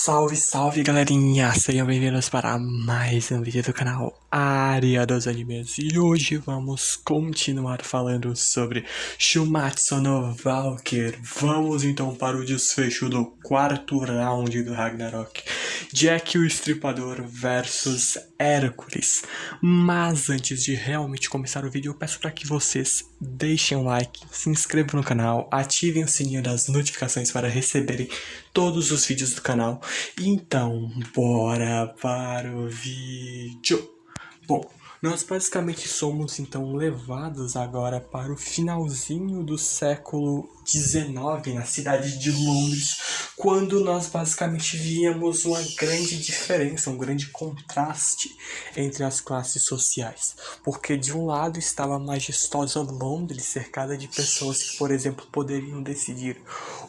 Salve, salve galerinha! Sejam bem-vindos para mais um vídeo do canal Área dos Animes. E hoje vamos continuar falando sobre Shumatsu no Valkyr. Vamos então para o desfecho do quarto round do Ragnarok. Jack o Estripador versus Hércules. Mas antes de realmente começar o vídeo, eu peço para que vocês deixem um like, se inscrevam no canal, ativem o sininho das notificações para receberem todos os vídeos do canal. Então, bora para o vídeo. Bom, nós basicamente somos então levados agora para o finalzinho do século XIX, na cidade de Londres, quando nós basicamente víamos uma grande diferença, um grande contraste entre as classes sociais. Porque de um lado estava a majestosa Londres, cercada de pessoas que, por exemplo, poderiam decidir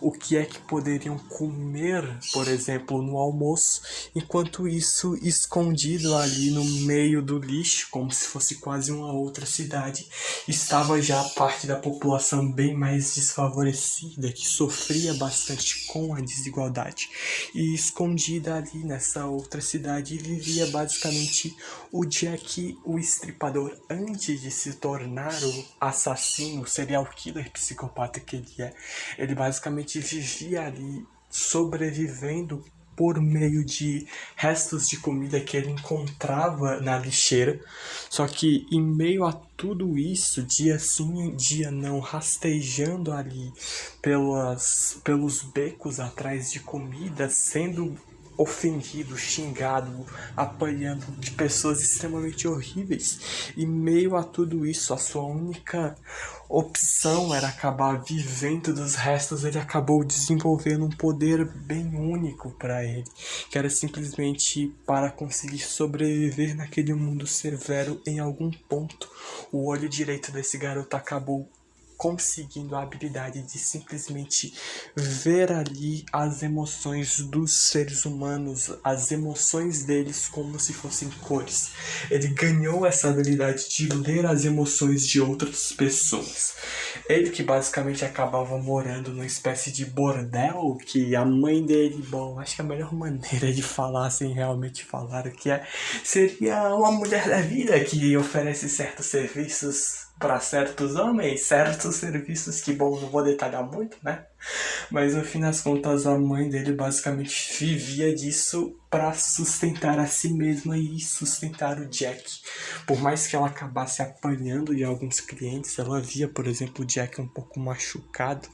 o que é que poderiam comer, por exemplo, no almoço, enquanto isso, escondido ali no meio do lixo, como se fosse quase uma outra cidade, estava já parte da população bem mais desfavorecida, que sofria bastante com a desigualdade. E escondida ali nessa outra cidade vivia basicamente o Jack o Estripador, antes de se tornar o assassino, serial killer, psicopata que ele é. Ele basicamente vivia ali sobrevivendo por meio de restos de comida que ele encontrava na lixeira. Só que em meio a tudo isso, dia sim, dia não, rastejando ali pelos becos atrás de comida, sendo ofendido, xingado, apanhando de pessoas extremamente horríveis. E meio a tudo isso, a sua única opção era acabar vivendo dos restos. Ele acabou desenvolvendo um poder bem único para ele, que era simplesmente para conseguir sobreviver naquele mundo severo. Em algum ponto, o olho direito desse garoto acabou conseguindo a habilidade de simplesmente ver ali as emoções dos seres humanos, as emoções deles como se fossem cores. Ele ganhou essa habilidade de ler as emoções de outras pessoas. Ele que basicamente acabava morando numa espécie de bordel, que a mãe dele, bom, acho que a melhor maneira de falar sem realmente falar o que é, seria uma mulher da vida que oferece certos serviços para certos homens, certos serviços que, bom, não vou detalhar muito, né? Mas no fim das contas, a mãe dele basicamente vivia disso para sustentar a si mesma e sustentar o Jack. Por mais que ela acabasse apanhando de alguns clientes, ela via, por exemplo, o Jack um pouco machucado.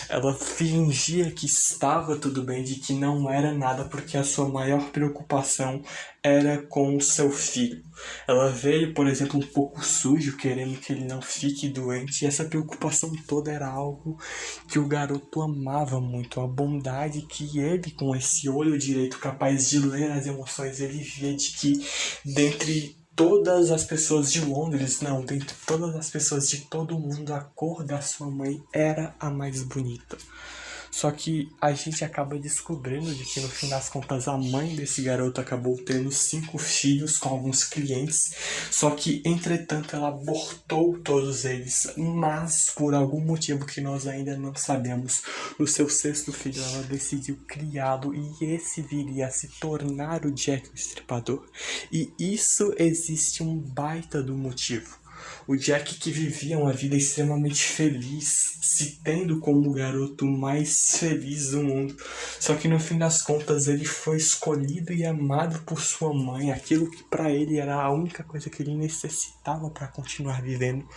Ela fingia que estava tudo bem, de que não era nada, porque a sua maior preocupação era com o seu filho. Ela veio, por exemplo, um pouco sujo, querendo que ele não fique doente, e essa preocupação toda era algo que o garoto amava muito, a bondade que ele, com esse olho direito capaz de ler as emoções, ele via de que dentre todas as pessoas de Londres, não, dentre todas as pessoas de todo o mundo, a cor da sua mãe era a mais bonita. Só que a gente acaba descobrindo de que no fim das contas a mãe desse garoto acabou tendo 5 filhos com alguns clientes. Só que entretanto ela abortou todos eles, mas por algum motivo que nós ainda não sabemos, no seu 6º filho ela decidiu criá-lo e esse viria a se tornar o Jack o Estripador. E isso existe um baita do motivo. O Jack, que vivia uma vida extremamente feliz, se tendo como o garoto mais feliz do mundo. Só que no fim das contas ele foi escolhido e amado por sua mãe, aquilo que para ele era a única coisa que ele necessitava para continuar vivendo.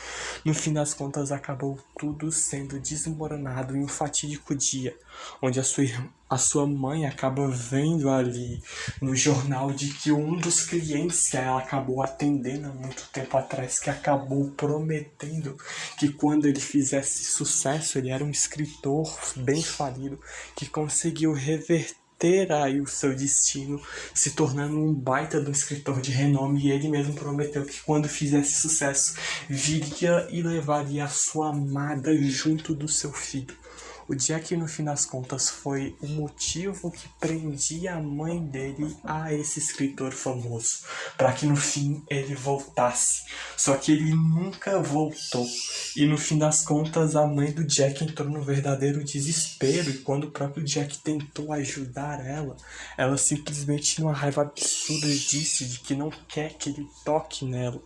No fim das contas acabou tudo sendo desmoronado em um fatídico dia, onde a sua mãe acaba vendo ali no jornal de que um dos clientes que ela acabou atendendo há muito tempo atrás, que acabou prometendo que quando ele fizesse sucesso, ele era um escritor bem falido, que conseguiu reverter aí o seu destino, se tornando um baita de um escritor de renome, e ele mesmo prometeu que quando fizesse sucesso, viria e levaria a sua amada junto do seu filho. O Jack, no fim das contas, foi o motivo que prendia a mãe dele a esse escritor famoso, para que no fim ele voltasse. Só que ele nunca voltou. E no fim das contas, a mãe do Jack entrou no verdadeiro desespero. E quando o próprio Jack tentou ajudar ela simplesmente, numa raiva absurda, disse de que não quer que ele toque nela.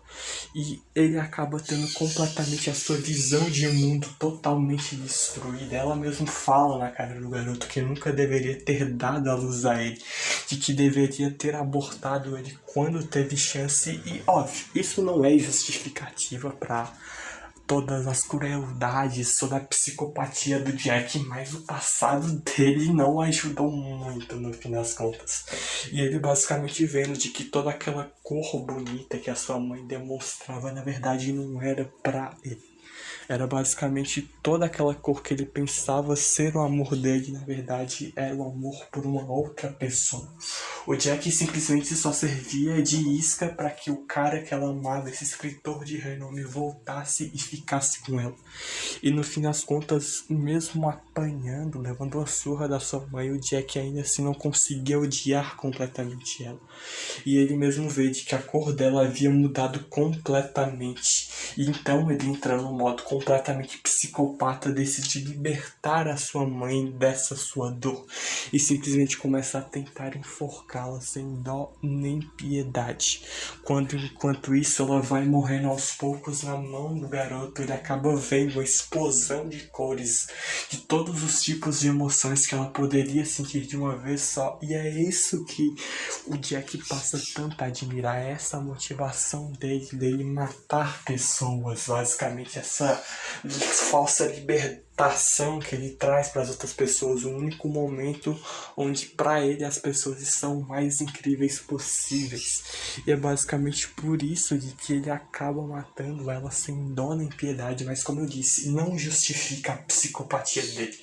E ele acaba tendo completamente a sua visão de mundo totalmente destruída. Ela mesmo fala na cara do garoto que nunca deveria ter dado a luz a ele, de que deveria ter abortado ele quando teve chance. E óbvio, isso não é justificativa para todas as crueldades, toda a psicopatia do Jack, mas o passado dele não ajudou muito no fim das contas. E ele basicamente vendo de que toda aquela cor bonita que a sua mãe demonstrava, na verdade não era pra ele. Era basicamente toda aquela cor que ele pensava ser o amor dele, na verdade era o amor por uma outra pessoa. O Jack simplesmente só servia de isca para que o cara que ela amava, esse escritor de renome, voltasse e ficasse com ela. E no fim das contas, mesmo apanhando, levando uma surra da sua mãe, o Jack ainda assim não conseguia odiar completamente ela. E ele mesmo vê de que a cor dela havia mudado completamente. E então ele entra num modo completamente psicopata, decide libertar a sua mãe dessa sua dor e simplesmente começa a tentar enforcá-la sem dó nem piedade. Enquanto isso, ela vai morrendo aos poucos na mão do garoto. Ele acaba vendo a explosão de cores, de todos os tipos de emoções que ela poderia sentir de uma vez só. E é isso que o Jack passa tanto a admirar, essa motivação dele matar pessoas, basicamente essa falsa libertação que ele traz para as outras pessoas, o único momento onde para ele as pessoas são mais incríveis possíveis. E é basicamente por isso de que ele acaba matando ela sem dó nem piedade, mas como eu disse, não justifica a psicopatia dele.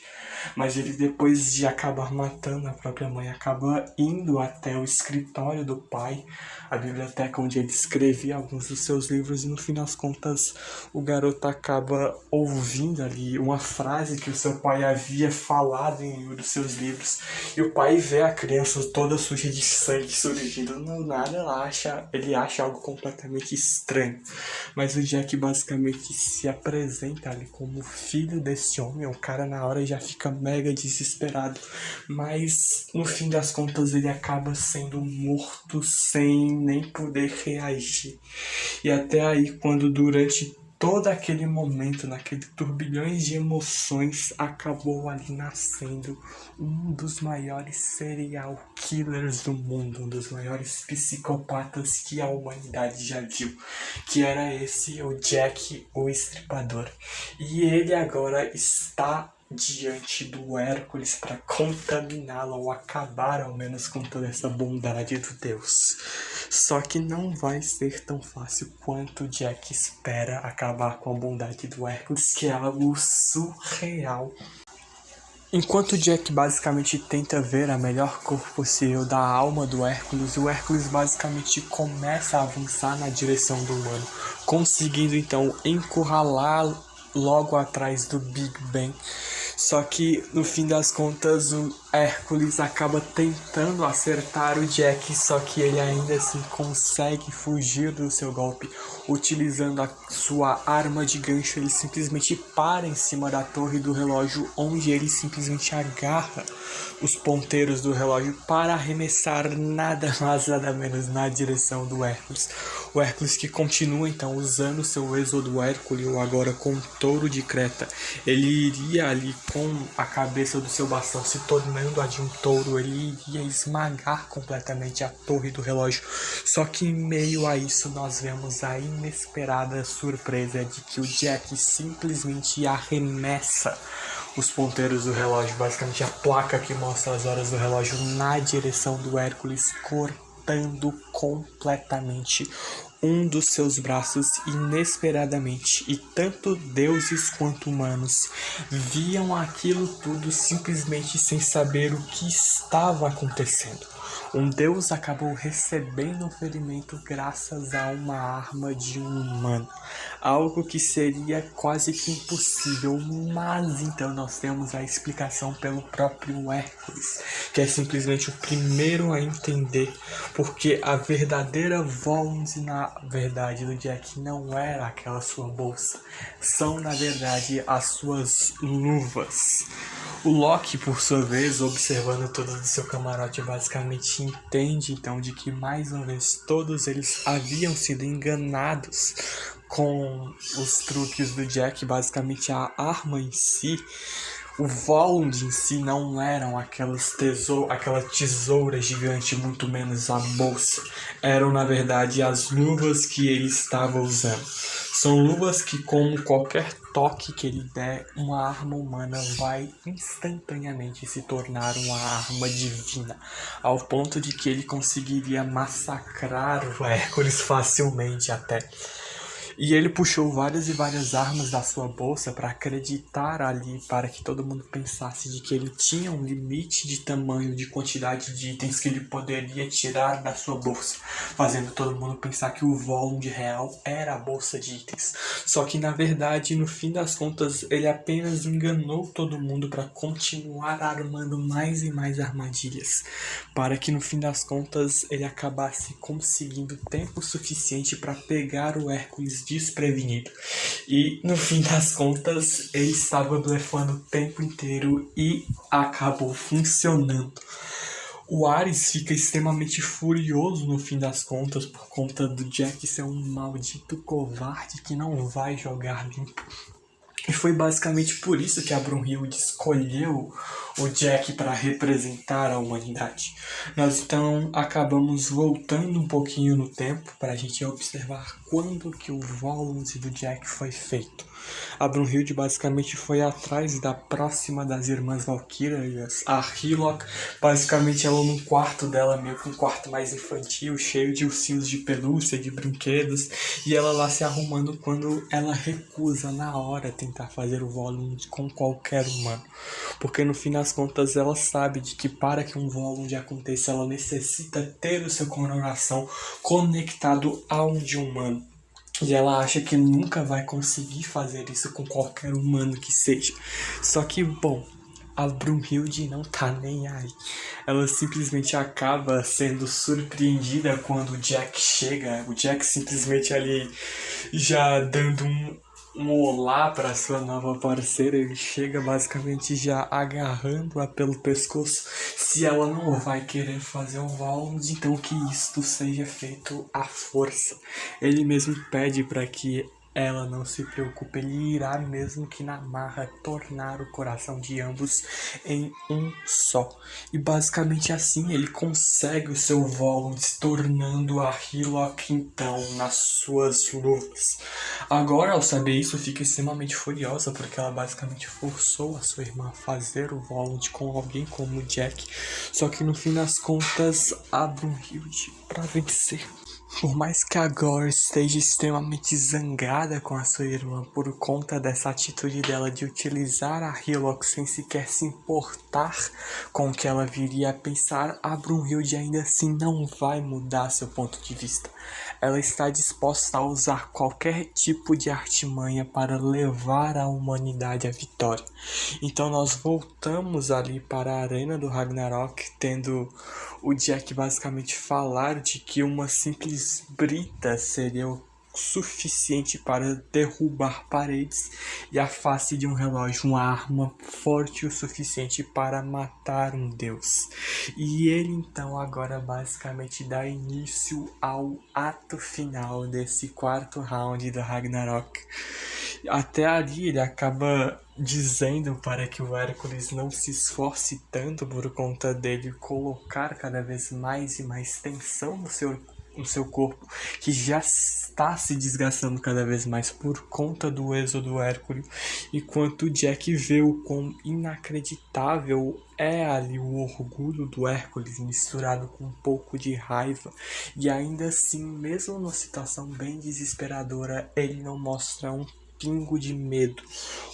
Mas ele, depois de acabar matando a própria mãe, acaba indo até o escritório do pai, a biblioteca onde ele escrevia alguns dos seus livros, e no fim das contas o garoto acaba ouvindo ali uma frase que o seu pai havia falado em um dos seus livros, e o pai vê a criança toda suja de sangue surgindo do nada. Ele acha algo completamente estranho, mas o Jack basicamente se apresenta ali como filho desse homem. O cara na hora já fica mega desesperado, mas no fim das contas ele acaba sendo morto sem nem poder reagir. E até aí, quando durante todo aquele momento, naquele turbilhões de emoções, acabou ali nascendo um dos maiores serial killers do mundo, um dos maiores psicopatas que a humanidade já viu, que era esse, o Jack, o Estripador. E ele agora está diante do Hércules para contaminá-la ou acabar ao menos com toda essa bondade do Deus. Só que não vai ser tão fácil quanto Jack espera acabar com a bondade do Hércules, que é algo surreal. Enquanto Jack basicamente tenta ver a melhor cor possível da alma do Hércules, o Hércules basicamente começa a avançar na direção do humano, conseguindo então encurralá-lo logo atrás do Big Ben. Só que no fim das contas o Hércules acaba tentando acertar o Jack, só que ele ainda assim consegue fugir do seu golpe. Utilizando a sua arma de gancho, ele simplesmente para em cima da torre do relógio, onde ele simplesmente agarra os ponteiros do relógio para arremessar nada mais nada menos na direção do Hércules. O Hércules, que continua então usando seu êxodo hérculeo agora com touro de Creta. Ele iria ali com a cabeça do seu bastão se tornando a de um touro, ele iria esmagar completamente a torre do relógio. Só que em meio a isso nós vemos a inesperada surpresa de que o Jack simplesmente arremessa os ponteiros do relógio, basicamente a placa que mostra as horas do relógio, na direção do Hércules, cortando completamente um dos seus braços inesperadamente. E tanto deuses quanto humanos viam aquilo tudo simplesmente sem saber o que estava acontecendo. Um deus acabou recebendo um ferimento graças a uma arma de um humano. Algo que seria quase que impossível, mas então nós temos a explicação pelo próprio Hércules, que é simplesmente o primeiro a entender porque a verdadeira Volans, na verdade, do Jack não era aquela sua bolsa, são na verdade as suas luvas. O Loki, por sua vez, observando tudo do seu camarote, basicamente entende então de que mais uma vez todos eles haviam sido enganados com os truques do Jack. Basicamente a arma em si, o Voland em si não eram aquela tesoura gigante, muito menos a bolsa. Eram na verdade as luvas que ele estava usando. São luvas que, como qualquer toque que ele der, uma arma humana vai instantaneamente se tornar uma arma divina, ao ponto de que ele conseguiria massacrar o Hércules facilmente até. E ele puxou várias e várias armas da sua bolsa para acreditar ali, para que todo mundo pensasse de que ele tinha um limite de tamanho, de quantidade de itens que ele poderia tirar da sua bolsa, fazendo todo mundo pensar que o volume real era a bolsa de itens. Só que na verdade, no fim das contas, ele apenas enganou todo mundo para continuar armando mais e mais armadilhas, para que no fim das contas ele acabasse conseguindo tempo suficiente para pegar o Hércules desprevenido. E no fim das contas ele estava blefando o tempo inteiro e acabou funcionando. O Ares fica extremamente furioso no fim das contas por conta do Jack ser um maldito covarde que não vai jogar limpo. E foi basicamente por isso que a Brunhilde escolheu o Jack para representar a humanidade. Nós então acabamos voltando um pouquinho no tempo para a gente observar quando que o Volans do Jack foi feito. A Brunhilde basicamente foi atrás da próxima das irmãs Valkyrias, a Hillock. Basicamente ela num quarto dela, meio que um quarto mais infantil, cheio de ursinhos de pelúcia, de brinquedos, e ela lá se arrumando quando ela recusa na hora tentar fazer o Volund com qualquer humano. Porque no fim das contas ela sabe de que para que um Volund aconteça ela necessita ter o seu coração conectado a um de humano. E ela acha que nunca vai conseguir fazer isso com qualquer humano que seja. Só que, bom, a Brunhilde não tá nem aí. Ela simplesmente acaba sendo surpreendida quando o Jack chega. O Jack simplesmente ali já dando um olá para sua nova parceira. Ele chega basicamente já agarrando-a pelo pescoço. Se ela não vai querer fazer o Volund, então que isto seja feito à força. Ele mesmo pede para que ela não se preocupe, ele irá mesmo que na marra tornar o coração de ambos em um só. E basicamente assim ele consegue o seu Volund, tornando a Hillock então nas suas luvas. Agora, ao saber isso, fica extremamente furiosa porque ela basicamente forçou a sua irmã a fazer o Volund com alguém como o Jack. Só que no fim das contas, a Brunhilde, para vencer, por mais que a Gore esteja extremamente zangada com a sua irmã por conta dessa atitude dela de utilizar a Hillock sem sequer se importar com o que ela viria a pensar, a Brunhilde ainda assim não vai mudar seu ponto de vista. Ela está disposta a usar qualquer tipo de artimanha para levar a humanidade à vitória. Então nós voltamos ali para a arena do Ragnarok, tendo o Jack basicamente falar de que uma simples brita seria o suficiente para derrubar paredes e a face de um relógio, uma arma forte o suficiente para matar um deus. E ele então agora basicamente dá início ao ato final desse quarto round do Ragnarok. Até ali ele acaba dizendo para que o Hércules não se esforce tanto por conta dele colocar cada vez mais e mais tensão no seu corpo, que já está se desgastando cada vez mais por conta do êxodo do Hércules, enquanto Jack vê o quão inacreditável é ali o orgulho do Hércules misturado com um pouco de raiva, e ainda assim, mesmo numa situação bem desesperadora, ele não mostra um pingo de medo.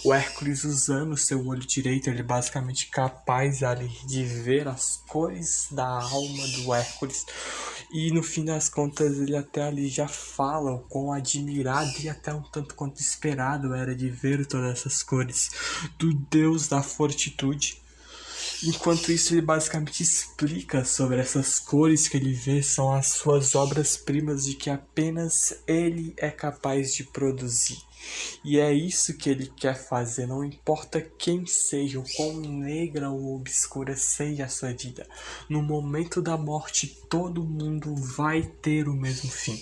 O Hércules, usando seu olho direito, ele é basicamente capaz ali de ver as cores da alma do Hércules. E no fim das contas ele até ali já fala o quão admirado e até um tanto quanto esperado era de ver todas essas cores do deus da fortitude. Enquanto isso, ele basicamente explica sobre essas cores que ele vê são as suas obras-primas de que apenas ele é capaz de produzir. E é isso que ele quer fazer, não importa quem seja, o quão negra ou obscura seja a sua vida. No momento da morte, todo mundo vai ter o mesmo fim.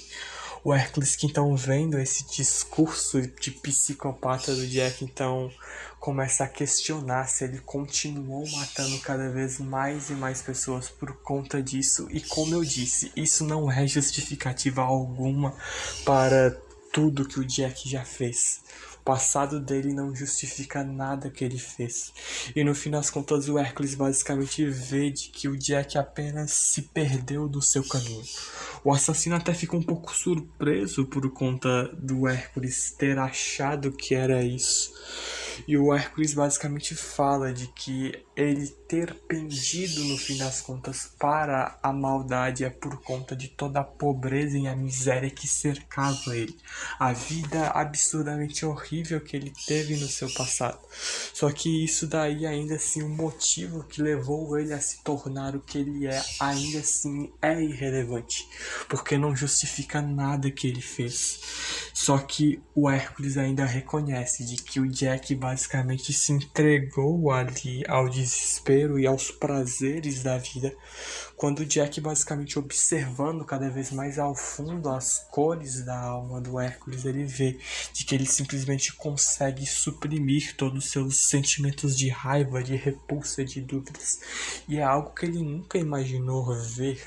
O Hércules, que então vendo esse discurso de psicopata do Jack, então começa a questionar se ele continuou matando cada vez mais e mais pessoas por conta disso. E como eu disse, isso não é justificativa alguma para tudo que o Jack já fez. O passado dele não justifica nada que ele fez. E no fim das contas, o Hércules basicamente vê de que o Jack apenas se perdeu do seu caminho. O assassino até fica um pouco surpreso por conta do Hércules ter achado que era isso. E o Hércules basicamente fala de que ele ter pendido no fim das contas para a maldade é por conta de toda a pobreza e a miséria que cercava ele. A vida absurdamente horrível que ele teve no seu passado. Só que isso daí ainda assim, o motivo que levou ele a se tornar o que ele é, ainda assim é irrelevante. Porque não justifica nada que ele fez. Só que o Hércules ainda reconhece de que o Jack basicamente se entregou ali ao desespero e aos prazeres da vida, quando o Jack basicamente observando cada vez mais ao fundo as cores da alma do Hércules, ele vê de que ele simplesmente consegue suprimir todos os seus sentimentos de raiva, de repulsa, de dúvidas. E é algo que ele nunca imaginou ver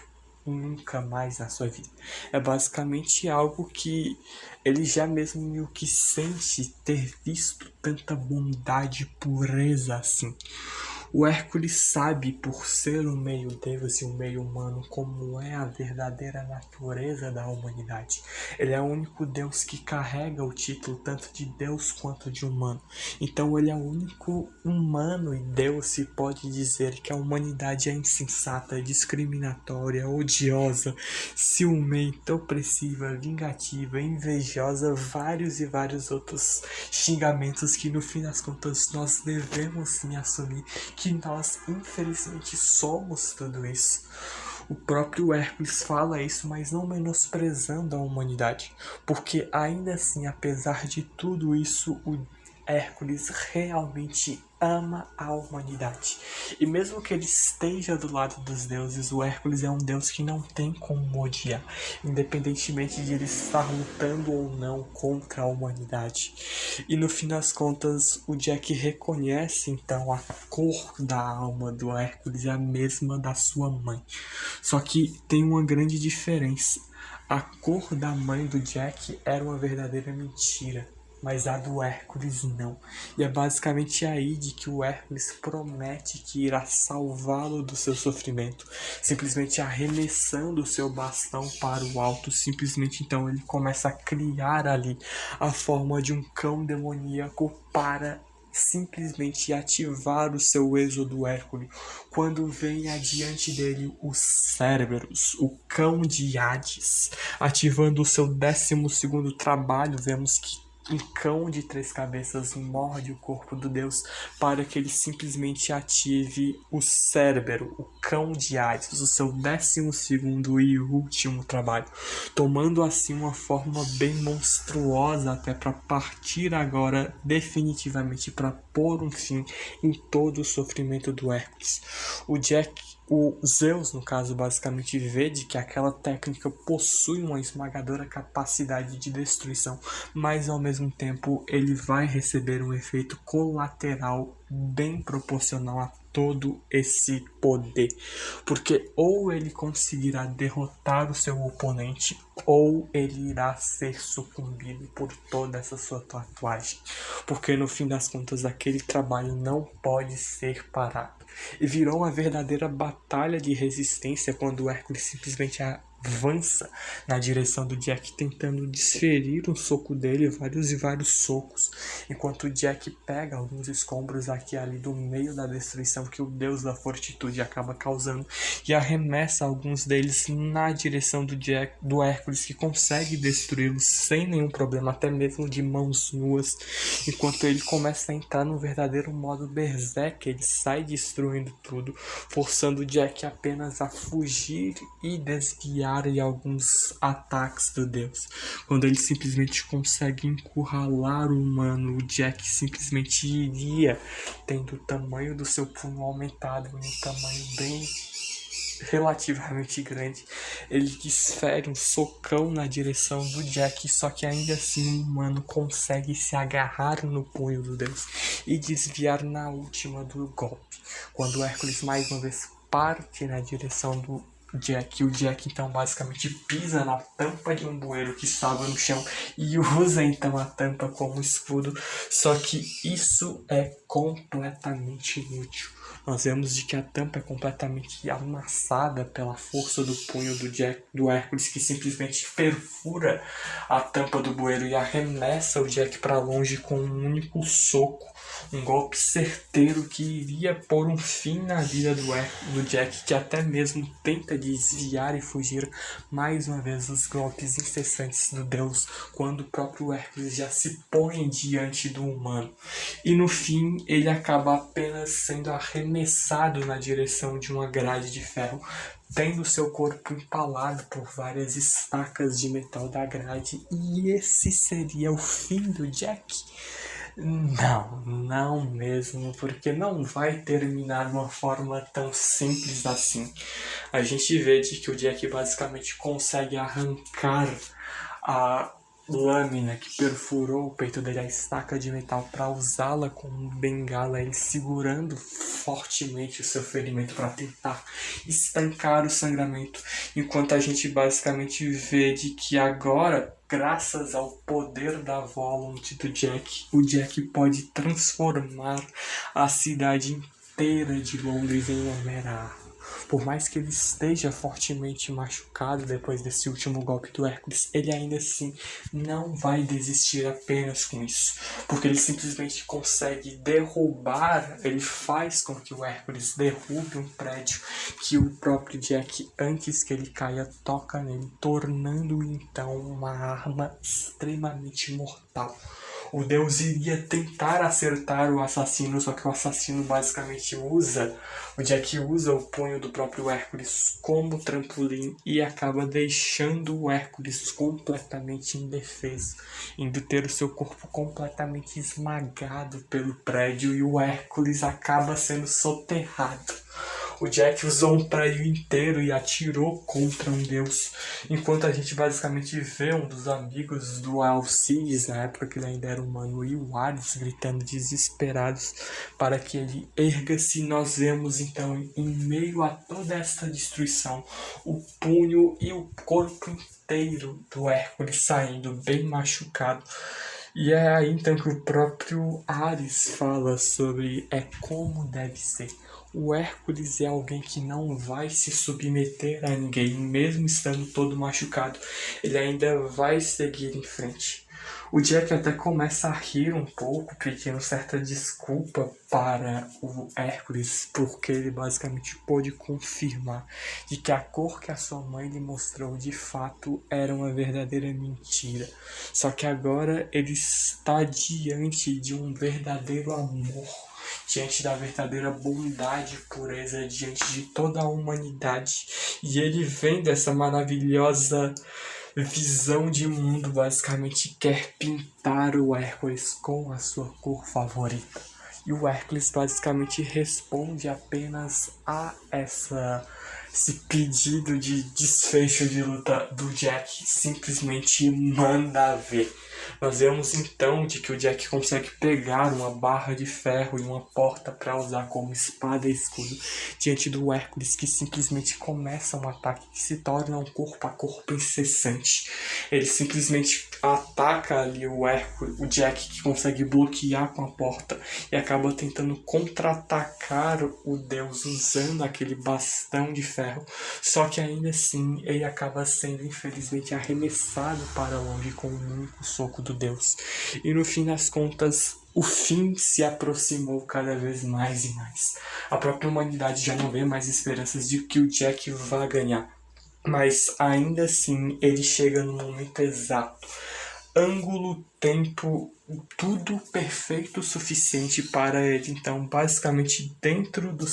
nunca mais na sua vida. É basicamente algo que ele já mesmo meio que sente ter visto tanta bondade e pureza assim. O Hércules sabe, por ser um meio-deus e um meio-humano, como é a verdadeira natureza da humanidade. Ele é o único Deus que carrega o título tanto de Deus quanto de humano. Então ele é o único humano e Deus se pode dizer que a humanidade é insensata, discriminatória, odiosa, ciumenta, opressiva, vingativa, invejosa, vários e vários outros xingamentos que no fim das contas nós devemos sim assumir que nós infelizmente somos tudo isso. O próprio Hércules fala isso, mas não menosprezando a humanidade, porque ainda assim, apesar de tudo isso, o Hércules realmente ama a humanidade. E mesmo que ele esteja do lado dos deuses, o Hércules é um deus que não tem como odiar, independentemente de ele estar lutando ou não contra a humanidade. E no fim das contas, o Jack reconhece então a cor da alma do Hércules é a mesma da sua mãe. Só que tem uma grande diferença. A cor da mãe do Jack era uma verdadeira mentira, mas a do Hércules não. E é basicamente aí de que o Hércules promete que irá salvá-lo do seu sofrimento, simplesmente arremessando o seu bastão para o alto. Simplesmente então ele começa a criar ali a forma de um cão demoníaco para simplesmente ativar o seu êxodo Hércules, quando vem adiante dele o Cerberus, o cão de Hades, ativando o seu 12º trabalho. Vemos que um cão de 3 cabeças morde o corpo do deus para que ele simplesmente ative o Cérbero, o cão de Hades, o seu 12º e último trabalho, tomando assim uma forma bem monstruosa até para partir agora definitivamente para pôr um fim em todo o sofrimento do Hércules. O Zeus, no caso, basicamente vê de que aquela técnica possui uma esmagadora capacidade de destruição, mas ao mesmo tempo ele vai receber um efeito colateral bem proporcional a todo esse poder, porque ou ele conseguirá derrotar o seu oponente, ou ele irá ser sucumbido por toda essa sua tatuagem, porque no fim das contas aquele trabalho não pode ser parado. E virou uma verdadeira batalha de resistência quando o Hércules simplesmente avança na direção do Jack, tentando desferir um soco dele, vários e vários socos, enquanto o Jack pega alguns escombros aqui e ali do meio da destruição que o deus da fortitude acaba causando e arremessa alguns deles na direção do Hércules, que consegue destruí-los sem nenhum problema, até mesmo de mãos nuas, enquanto ele começa a entrar num verdadeiro modo berserk. Ele sai destruindo tudo, forçando o Jack apenas a fugir e desviar de alguns ataques do deus. Quando ele simplesmente consegue encurralar o humano, o Jack simplesmente iria tendo o tamanho do seu punho aumentado em um tamanho bem relativamente grande. Ele desfere um socão na direção do Jack, só que ainda assim o humano consegue se agarrar no punho do deus e desviar na última do golpe. Quando o Hércules mais uma vez parte na direção do Jack, o Jack então basicamente pisa na tampa de um bueiro que estava no chão e usa então a tampa como escudo, só que isso é completamente inútil. Nós vemos de que a tampa é completamente amassada pela força do punho do Hércules, que simplesmente perfura a tampa do bueiro e arremessa o Jack para longe com um único soco. Um golpe certeiro que iria pôr um fim na vida do Jack, que até mesmo tenta desviar e fugir mais uma vez dos golpes incessantes do deus, quando o próprio Hércules já se põe diante do humano. E no fim ele acaba apenas sendo arremessado na direção de uma grade de ferro, tendo seu corpo empalado por várias estacas de metal da grade. E esse seria o fim do Jack? Não mesmo, porque não vai terminar de uma forma tão simples assim. A gente vê de que o Jack basicamente consegue arrancar a lâmina que perfurou o peito dele, a estaca de metal, para usá-la como bengala, ele segurando fortemente o seu ferimento para tentar estancar o sangramento, enquanto a gente basicamente vê de que agora, graças ao poder da Volunte do Jack, o Jack pode transformar a cidade inteira de Londres em Homem-Aranha. Por mais que ele esteja fortemente machucado depois desse último golpe do Hércules, ele ainda assim não vai desistir apenas com isso, porque ele simplesmente consegue derrubar, ele faz com que o Hércules derrube um prédio que o próprio Jack, antes que ele caia, toca nele, tornando-o então uma arma extremamente mortal. O deus iria tentar acertar o assassino, só que o assassino basicamente o Jack usa o punho do próprio Hércules como trampolim e acaba deixando o Hércules completamente indefeso, indo ter o seu corpo completamente esmagado pelo prédio, e o Hércules acaba sendo soterrado. O Jack usou um prédio inteiro e atirou contra um deus, enquanto a gente basicamente vê um dos amigos do Alcides, na época que ele ainda era humano, e o Ares gritando desesperados para que ele erga-se. Nós vemos então, em meio a toda esta destruição, o punho e o corpo inteiro do Hércules saindo bem machucado. E é aí então que o próprio Ares fala sobre como deve ser. O Hércules é alguém que não vai se submeter a ninguém, mesmo estando todo machucado. Ele ainda vai seguir em frente. O Jack até começa a rir um pouco, pedindo certa desculpa para o Hércules, porque ele basicamente pôde confirmar de que a cor que a sua mãe lhe mostrou de fato era uma verdadeira mentira. Só que agora ele está diante de um verdadeiro amor, diante da verdadeira bondade e pureza, diante de toda a humanidade. E ele vendo essa maravilhosa visão de mundo, basicamente quer pintar o Hércules com a sua cor favorita. E o Hércules basicamente responde apenas a esse pedido de desfecho de luta do Jack, simplesmente manda ver. Nós vemos então de que o Jack consegue pegar uma barra de ferro e uma porta para usar como espada e escudo diante do Hércules, que simplesmente começa um ataque que se torna um corpo a corpo incessante. Ele simplesmente ataca ali o Hércules, o Jack, que consegue bloquear com a porta e acaba tentando contra-atacar o deus usando aquele bastão de ferro. Só que ainda assim ele acaba sendo infelizmente arremessado para longe com um único soco do deus. E no fim das contas, o fim se aproximou cada vez mais e mais. A própria humanidade já não vê mais esperanças de que o Jack vá ganhar. Mas ainda assim ele chega no momento exato. Ângulo, tempo, tudo perfeito o suficiente para ele. Então, basicamente, dentro do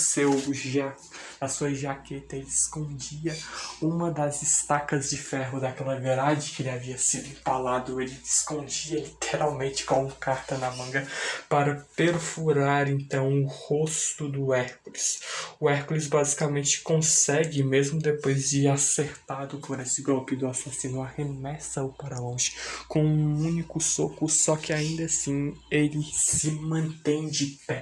da sua jaqueta, ele escondia uma das estacas de ferro daquela grade que ele havia sido empalado. Ele escondia literalmente com uma carta na manga para perfurar, então, o rosto do Hércules. O Hércules basicamente consegue, mesmo depois de acertado por esse golpe do assassino, arremessa-o para longe com um único soco, só que ainda assim ele se mantém de pé.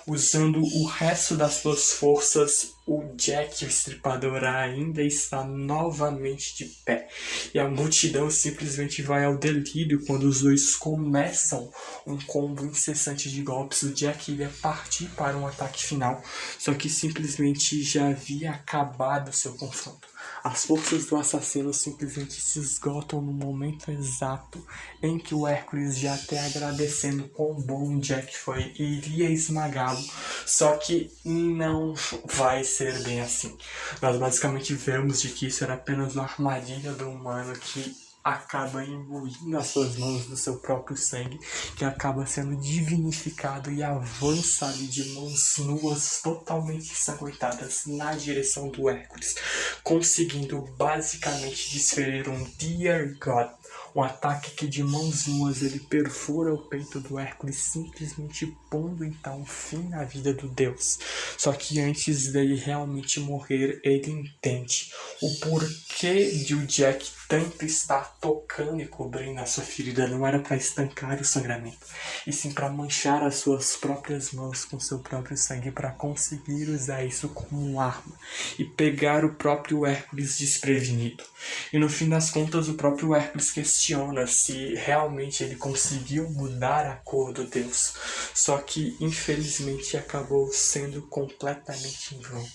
Usando o resto das suas forças, o Jack, o Estripador, ainda está novamente de pé. E a multidão simplesmente vai ao delírio quando os dois começam um combo incessante de golpes. O Jack ia partir para um ataque final, só que simplesmente já havia acabado seu confronto. As forças do assassino simplesmente se esgotam no momento exato em que o Hércules, já até agradecendo quão bom o Jack foi, iria esmagá-lo. Só que não vai ser bem assim. Nós basicamente vemos de que isso era apenas uma armadilha do humano que acaba imbuindo as suas mãos do seu próprio sangue, que acaba sendo divinificado e avança ali de mãos nuas, totalmente ensanguentadas, na direção do Hércules, conseguindo basicamente desferir um Dear God, um ataque que de mãos nuas ele perfura o peito do Hércules, simplesmente pondo então fim na vida do deus. Só que antes dele realmente morrer, ele entende o porquê de o Jack tanto estar tocando e cobrindo a sua ferida. Não era para estancar o sangramento, e sim para manchar as suas próprias mãos com seu próprio sangue, para conseguir usar isso como arma e pegar o próprio Hércules desprevenido. E no fim das contas, o próprio Hércules questiona se realmente ele conseguiu mudar a cor do deus. Só que infelizmente acabou sendo completamente em vão.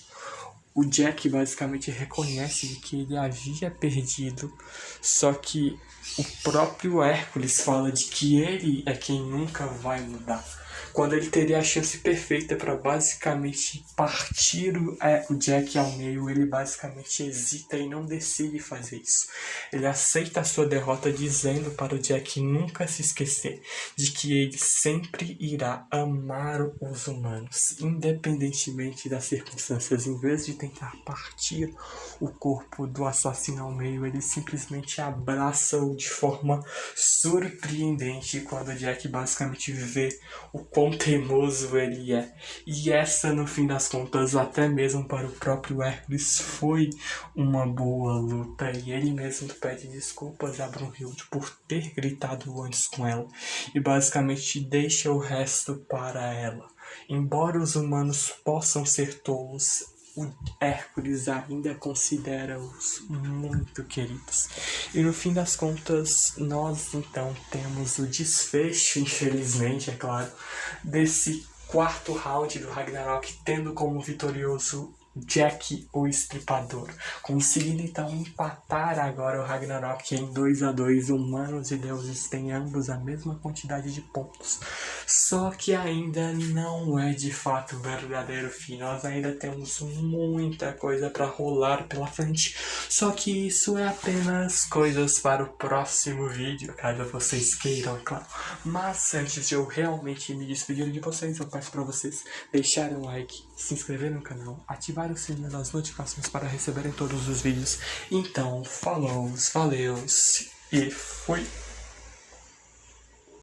O Jack basicamente reconhece que ele havia perdido, só que o próprio Hércules fala de que ele é quem nunca vai mudar, quando ele teria a chance perfeita para basicamente partir o Jack ao meio. Ele basicamente hesita e não decide fazer isso. Ele aceita a sua derrota, dizendo para o Jack nunca se esquecer de que ele sempre irá amar os humanos, independentemente das circunstâncias. Em vez de tentar partir o corpo do assassino ao meio, ele simplesmente abraça-o de forma surpreendente, quando o Jack basicamente vê o quão teimoso ele é. E essa, no fim das contas, até mesmo para o próprio Hércules, foi uma boa luta. E ele mesmo pede desculpas a Brunhilde por ter gritado antes com ela, e basicamente deixa o resto para ela. Embora os humanos possam ser tolos, o Hércules ainda considera-os muito queridos. E no fim das contas, nós então temos o desfecho, infelizmente, é claro, desse quarto round do Ragnarok, tendo como vitorioso Jack, o Estripador, conseguindo então empatar agora o Ragnarok em 2-2. Humanos e deuses têm ambos a mesma quantidade de pontos, só que ainda não é de fato o verdadeiro fim. Nós ainda temos muita coisa para rolar pela frente, só que isso é apenas coisas para o próximo vídeo, caso vocês queiram, é claro. Mas antes de eu realmente me despedir de vocês, eu peço para vocês deixarem um like, se inscrever no canal, ativar o sininho das notificações para receberem todos os vídeos. Então, falou, valeu e fui!